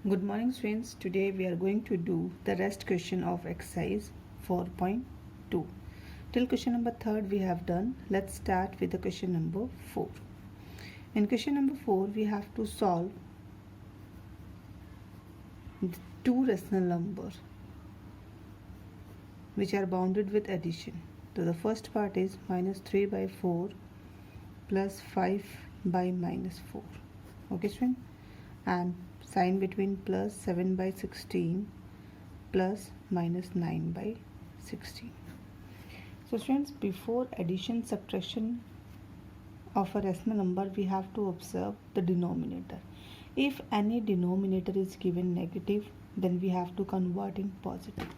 Good morning students. Today we are going to do the rest question of exercise 4.2. Till question number 3rd we have done. Let's start with the question number 4. In question number 4 we have to solve two rational numbers which are bounded with addition. So the first part is minus 3 by 4 plus 5 by minus 4. Okay students? And sign between plus 7 by 16 plus minus 9 by 16. So students, before addition subtraction of a rational number we have to observe the denominator. If any denominator is given negative, then we have to convert in positive.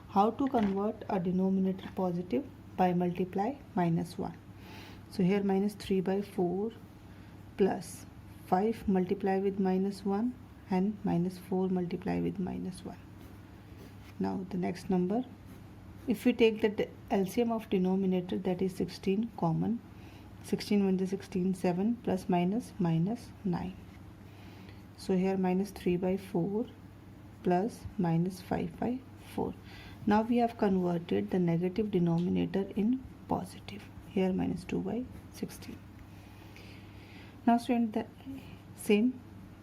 How to convert a denominator positive? By multiply minus 1. So here minus 3 by 4 plus 5 multiply with minus 1 and minus 4 multiply with minus 1. Now the next number, if we take the LCM of denominator, that is 16 common, 16 1 is 16, 7 plus minus minus 9. So here minus 3 by 4 plus minus 5 by 4. Now we have converted the negative denominator in positive. Here minus 2 by 16. Now student, the same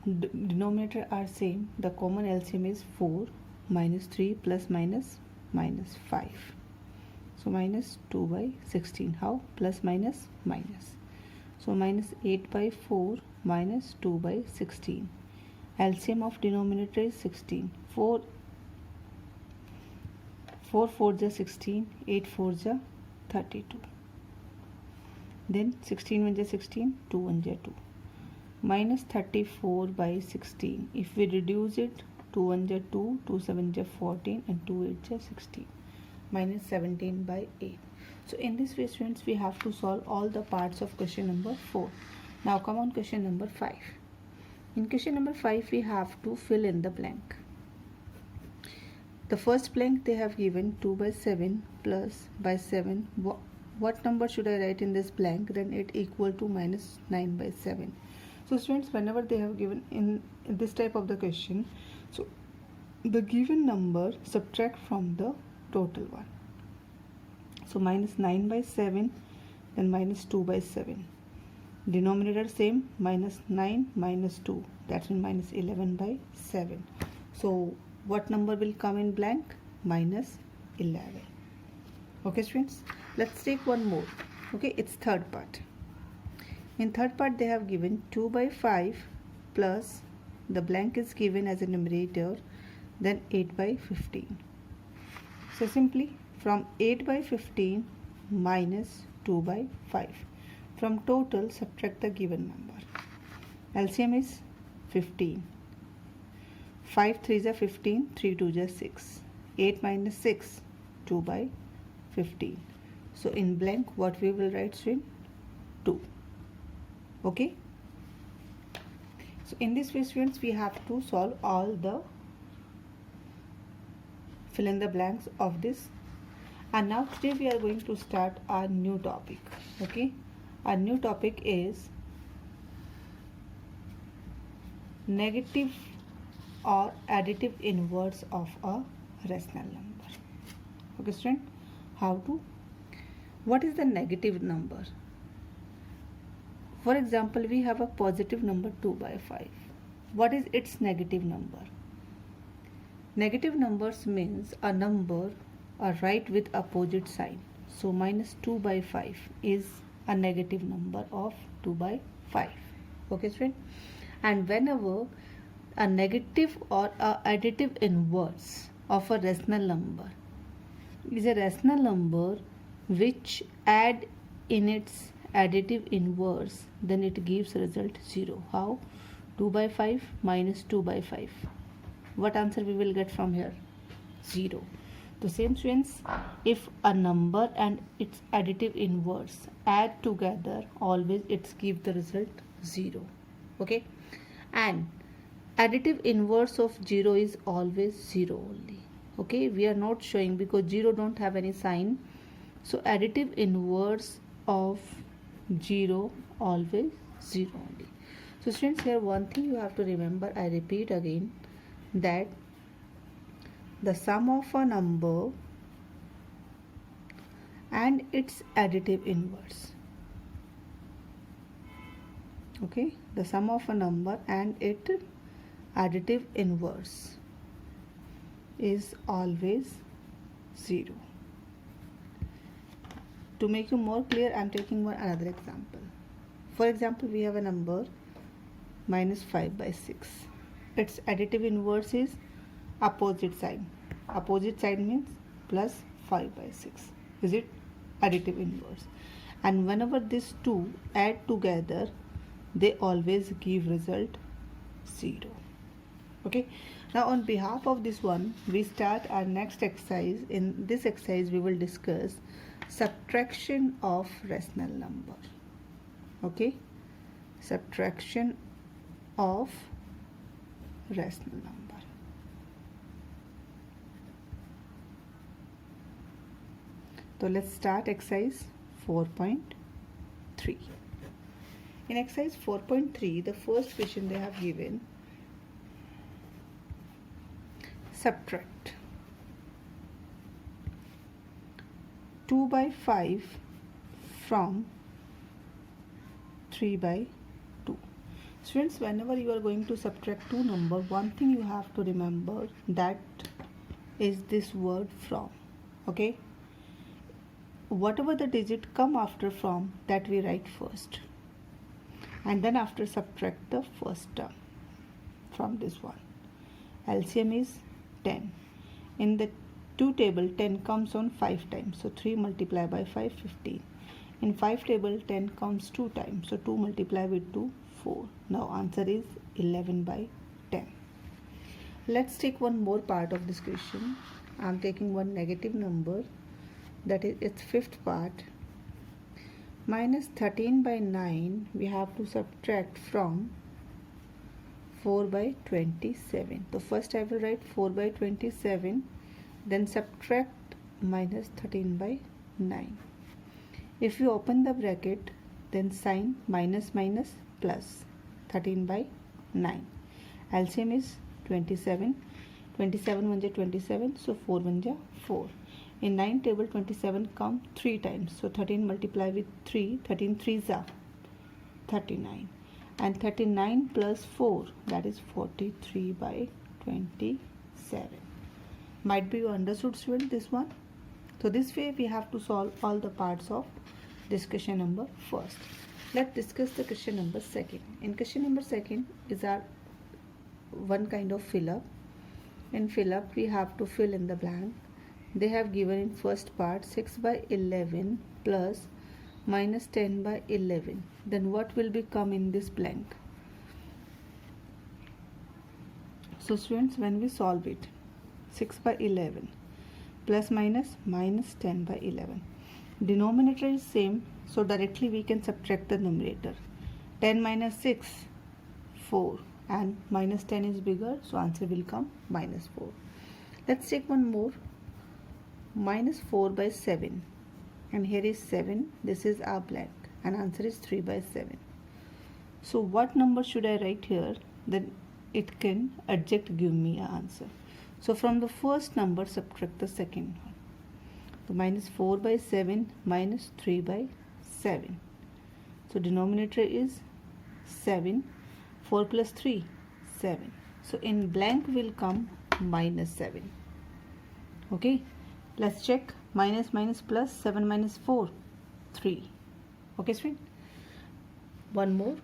denominator are same. The common LCM is 4 minus 3 plus minus minus 5. So minus 2 by 16. How? Plus minus minus. So minus 8 by 4 minus 2 by 16. LCM of denominator is 16. 4 4 is 16. 8 4 is 32. Then 16 1 is 16. 2 1 is 2. Minus 34 by 16. If we reduce it, 2 1 is 2, 2 7 is 14 and 2 8 is 16. Minus 17 by 8. So in this way students, we have to solve all the parts of question number 4. Now come on question number 5. In question number 5 we have to fill in the blank. The first blank they have given 2 by 7 plus by 7. What number should I write in this blank? Then it equal to minus 9 by 7. So students, whenever they have given in this type of the question, so the given number subtract from the total one. So minus 9 by 7, then minus 2 by 7. Denominator same, minus 9 minus 2, that's means minus 11 by 7. So what number will come in blank? Minus 11. Okay students, let's take one more. Okay, it's third part. In third part they have given 2 by 5 plus the blank is given as a numerator, then 8 by 15. So simply from 8 by 15 minus 2 by 5. From total subtract the given number. LCM is 15. 5 3 is 15, 3 2 is 6. 8 minus 6, 2 by 15. So in blank what we will write student? 2. Okay. So in this way students, we have to solve all the fill in the blanks of this. And now today we are going to start our new topic. Okay, our new topic is negative or additive inverse of a rational number. Okay student, how to, what is the negative number? For example, we have a positive number 2 by 5. What is its negative number? Negative numbers means a number are right with opposite sign. So minus 2 by 5 is a negative number of 2 by 5. Okay friend? And whenever a negative or a additive inverse of a rational number is a rational number which add in its additive inverse, then it gives result 0. How? 2 by 5 minus 2 by 5. What answer we will get from here? 0. The same students, if a number and its additive inverse add together, always it gives the result 0. Okay, and additive inverse of 0 is always 0 only. Okay, we are not showing because 0 don't have any sign. So additive inverse of 0 always 0 only. So students, here one thing you have to remember, I repeat again, that the sum of a number and its additive inverse. Okay, the sum of a number and its additive inverse is always 0. To make you more clear, I am taking another example. For example, we have a number minus 5 by 6. Its additive inverse is opposite sign. Opposite sign means plus 5 by 6. Is it additive inverse? And whenever these two add together, they always give result 0. Okay. Now on behalf of this one, we start our next exercise. In this exercise, we will discuss subtraction of rational number. Okay, subtraction of rational number. So let's start exercise 4.3. In exercise 4.3, the first question they have given, subtract 2 by 5 from 3 by 2. Students, whenever you are going to subtract two numbers, one thing you have to remember, that is this word from. Okay, whatever the digit come after from, that we write first, and then after subtract the first term from this one. LCM is 10. In the 2 table, 10 comes on 5 times, so 3 multiplied by 5, 15. In 5 table, 10 comes 2 times, so 2 multiplied with 2, 4. Now answer is 11 by 10. Let's take one more part of this question. I am taking one negative number, that is its fifth part. Minus 13 by 9, we have to subtract from 4 by 27. So first I will write 4 by 27, then subtract minus 13 by 9. If you open the bracket, then sign minus minus plus 13 by 9. LCM is 27. 27 1 27, so 4 1 4. In 9 table, 27 come 3 times, so 13 multiply with 3, 13 3s are 39. And 39 plus 4, that is 43 by 27. Might be you understood, student, this one. So this way we have to solve all the parts of this question number first. Let's discuss the question number second. In question number second is our one kind of fill up. In fill up, we have to fill in the blank. They have given in first part 6 by 11 plus minus 10 by 11. Then what will become in this blank? So students, when we solve it, 6 by 11 plus minus 10 by 11. Denominator is same, so directly we can subtract the numerator. 10 minus 6, 4, and minus 10 is bigger, so answer will come minus 4. Let's take one more. Minus 4 by 7, and here is 7, this is our blank, and answer is 3 by 7. So what number should I write here? Then it can adject give me an answer. So from the first number subtract the second one. So minus 4 by 7 minus 3 by 7. So denominator is 7. 4 plus 3, 7. So in blank will come minus 7. Okay. Let's check. Minus minus plus 7 minus 4, 3. Okay, student. One more.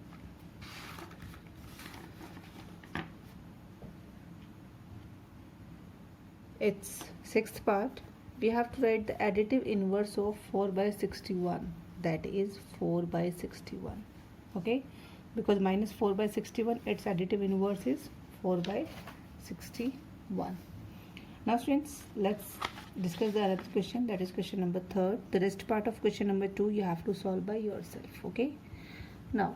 It's sixth part. We have to write the additive inverse of 4 by 61. That is 4 by 61. Okay, because minus 4 by 61, its additive inverse is 4 by 61. Now students, let's discuss the other question, that is question number 3. The rest part of question number 2 you have to solve by yourself. Okay, now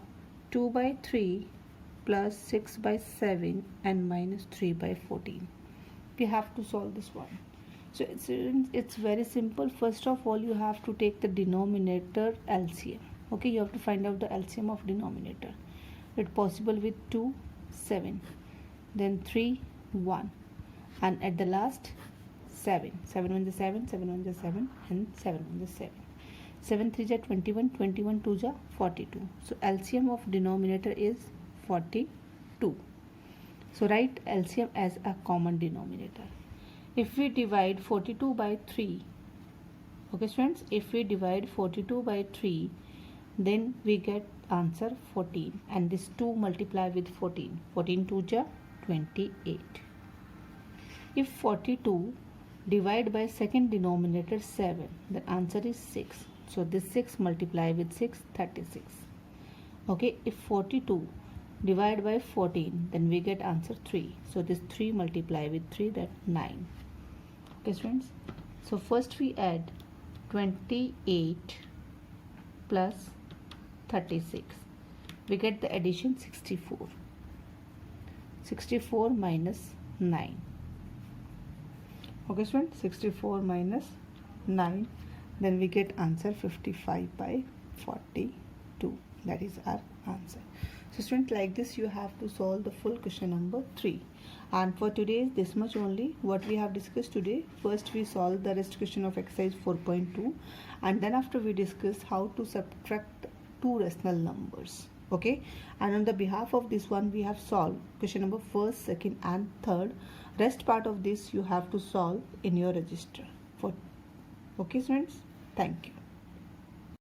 2 by 3 plus 6 by 7 and minus 3 by 14. We have to solve this one. So it's very simple. First of all, you have to take the denominator LCM. Okay, you have to find out the LCM of denominator. It's possible with 2, 7, then 3, 1, and at the last 7. 7 1 is 7, 7 1 is 7, and 7 1 is 7. 7 3 is 21, 21 2 is 42. So LCM of denominator is 42. So write LCM as a common denominator. If we divide 42 by 3, okay friends, if we divide 42 by 3, then we get answer 14, and this 2 multiply with 14. 14 2 is 28. If 42 divide by second denominator 7, the answer is 6. So this 6 multiply with 6, 36. Okay, if 42 divide by 14, then we get answer 3. So this 3 multiply with 3, that 9. Okay friends, so first we add 28 plus 36. We get the addition 64. 64 minus 9. Okay friends, 64 minus 9. Then we get answer 55 by 42. That is our answer. So students, like this you have to solve the full question number 3. And for today is this much only what we have discussed today. First we solve the rest question of exercise 4.2, and then after we discuss how to subtract two rational numbers. Okay, and on the behalf of this one we have solved question number 1st, 2nd and 3rd. Rest part of this you have to solve in your register. Okay students, thank you.